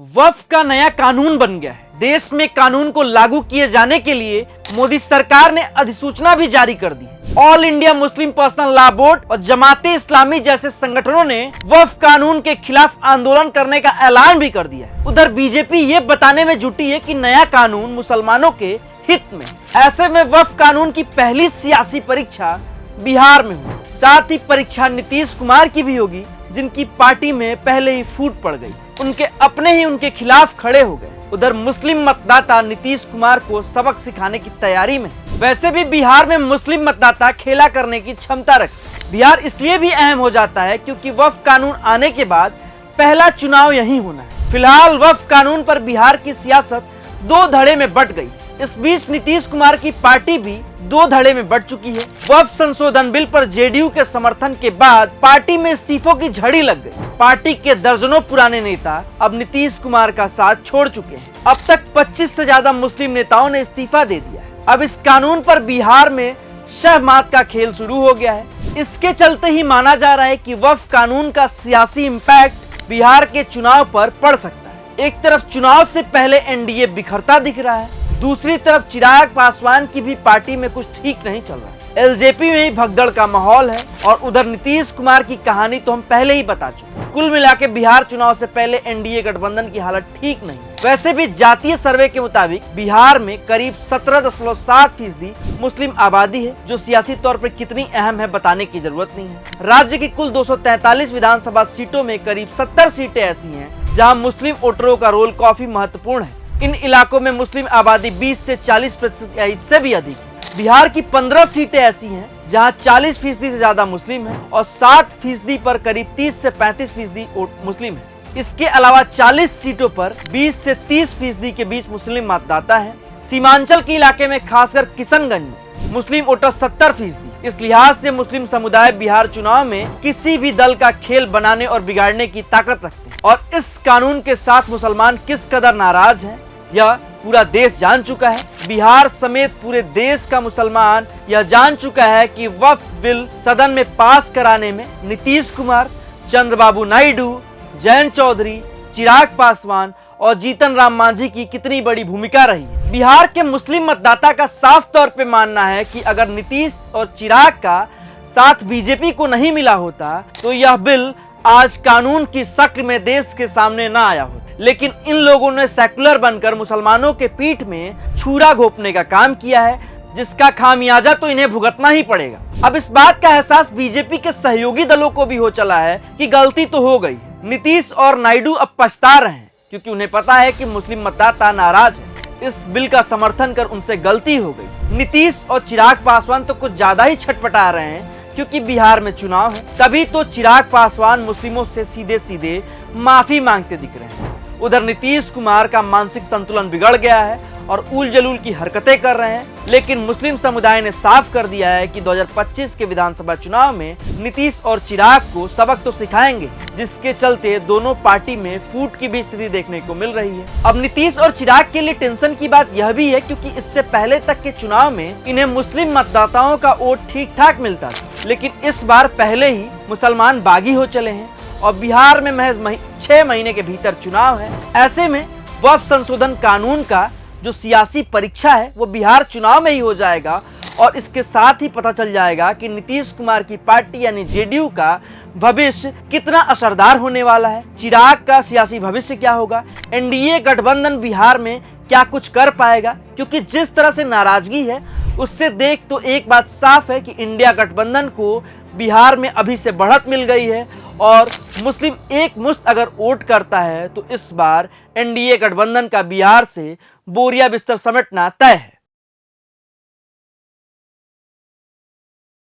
वक्फ का नया कानून बन गया है। देश में कानून को लागू किए जाने के लिए मोदी सरकार ने अधिसूचना भी जारी कर दी। All India Muslim personal law board और जमाते इस्लामी जैसे संगठनों ने वक्फ कानून के खिलाफ आंदोलन करने का ऐलान भी कर दिया है। उधर बीजेपी ये बताने में जुटी है कि नया कानून मुसलमानों के हित में। ऐसे में वक्फ कानून की पहली सियासी परीक्षा बिहार में हुई। साथ ही परीक्षा नीतीश कुमार की भी होगी, जिनकी पार्टी में पहले ही फूट पड़ गई। उनके अपने ही उनके खिलाफ खड़े हो गए। उधर मुस्लिम मतदाता नीतीश कुमार को सबक सिखाने की तैयारी में। वैसे भी बिहार में मुस्लिम मतदाता खेला करने की क्षमता रखते। बिहार इसलिए भी अहम हो जाता है क्योंकि वक्फ कानून आने के बाद पहला चुनाव यहीं होना है। फिलहाल वक्फ कानून पर बिहार की सियासत दो धड़े में बंट गई। इस बीच नीतीश कुमार की पार्टी भी दो धड़े में बढ़ चुकी है। वक्फ संशोधन बिल पर जेडीयू के समर्थन के बाद पार्टी में इस्तीफों की झड़ी लग गई। पार्टी के दर्जनों पुराने नेता अब नीतीश कुमार का साथ छोड़ चुके हैं। अब तक 25 से ज्यादा मुस्लिम नेताओं ने इस्तीफा दे दिया है। अब इस कानून पर बिहार में शहमात का खेल शुरू हो गया है। इसके चलते ही माना जा रहा है कि वक्फ कानून का सियासी इम्पैक्ट बिहार के चुनाव पर पड़ सकता है। एक तरफ चुनाव से पहले एनडीए बिखरता दिख रहा है, दूसरी तरफ चिराग पासवान की भी पार्टी में कुछ ठीक नहीं चल रहा है। एलजेपी में ही भगदड़ का माहौल है और उधर नीतीश कुमार की कहानी तो हम पहले ही बता चुके हैं। कुल मिलाकर बिहार चुनाव से पहले एनडीए गठबंधन की हालत ठीक नहीं। वैसे भी जातीय सर्वे के मुताबिक बिहार में करीब 17.7% मुस्लिम आबादी है, जो सियासी तौर पर कितनी अहम है बताने की जरूरत नहीं है। राज्य की कुल 243 विधानसभा सीटों में करीब 70 सीटें ऐसी हैं जहां मुस्लिम वोटरों का रोल काफी महत्वपूर्ण है। इन इलाकों में मुस्लिम आबादी 20 से 40% या इससे भी अधिक है। बिहार की 15 सीटें ऐसी हैं जहां 40% से ज्यादा मुस्लिम हैं और 7% पर करीब 30 से 35% मुस्लिम हैं। इसके अलावा 40 सीटों पर 20 से 30% के बीच मुस्लिम मतदाता हैं। सीमांचल के इलाके में खासकर किशनगंज में मुस्लिम वोटर 70%। इस लिहाज से मुस्लिम समुदाय बिहार चुनाव में किसी भी दल का खेल बनाने और बिगाड़ने की ताकत रखते हैं। और इस कानून के साथ मुसलमान किस कदर नाराज हैं यह पूरा देश जान चुका है। बिहार समेत पूरे देश का मुसलमान यह जान चुका है कि वक्फ बिल सदन में पास कराने में नीतीश कुमार, चंद्रबाबू नायडू, जयंत चौधरी, चिराग पासवान और जीतन राम मांझी की कितनी बड़ी भूमिका रही है। बिहार के मुस्लिम मतदाता का साफ तौर पे मानना है कि अगर नीतीश और चिराग का साथ बीजेपी को नहीं मिला होता तो यह बिल आज कानून की शक्ल में देश के सामने न आया होता। लेकिन इन लोगों ने सेकुलर बनकर मुसलमानों के पीठ में छुरा घोंपने का काम किया है, जिसका खामियाजा तो इन्हें भुगतना ही पड़ेगा। अब इस बात का एहसास बीजेपी के सहयोगी दलों को भी हो चला है कि गलती तो हो गई। नीतीश और नायडू अब पछता रहे हैं क्योंकि उन्हें पता है कि मुस्लिम मतदाता नाराज है। इस बिल का समर्थन कर उनसे गलती हो गई। नीतीश और चिराग पासवान तो कुछ ज्यादा ही छटपटा रहे हैं क्योंकि बिहार में चुनाव है। तभी तो चिराग पासवान मुस्लिमों से सीधे सीधे माफी मांगते दिख रहे हैं। उधर नीतीश कुमार का मानसिक संतुलन बिगड़ गया है और उल जलूल की हरकतें कर रहे हैं। लेकिन मुस्लिम समुदाय ने साफ कर दिया है कि 2025 के विधानसभा चुनाव में नीतीश और चिराग को सबक तो सिखाएंगे, जिसके चलते दोनों पार्टी में फूट की भी स्थिति देखने को मिल रही है। अब नीतीश और चिराग के लिए टेंशन की बात यह भी है क्योंकि इससे पहले तक के चुनाव में इन्हें मुस्लिम मतदाताओं का वोट ठीक ठाक मिलता था, लेकिन इस बार पहले ही मुसलमान बागी हो चले हैं और बिहार में महज 6 महीने के भीतर चुनाव है। ऐसे में वक्फ संशोधन कानून का जो सियासी परीक्षा है वो बिहार चुनाव में ही हो जाएगा और इसके साथ ही पता चल जाएगा कि नीतीश कुमार की पार्टी यानी जेडीयू का भविष्य कितना असरदार होने वाला है। चिराग का सियासी भविष्य क्या होगा, एनडीए गठबंधन बिहार में क्या कुछ कर पाएगा, क्योंकि जिस तरह से नाराजगी है उससे देख तो एक बात साफ है कि इंडिया गठबंधन को बिहार में अभी से बढ़त मिल गई है और मुस्लिम एक मुश्त अगर वोट करता है तो इस बार एनडीए गठबंधन का बिहार से बोरिया बिस्तर समेटना तय है।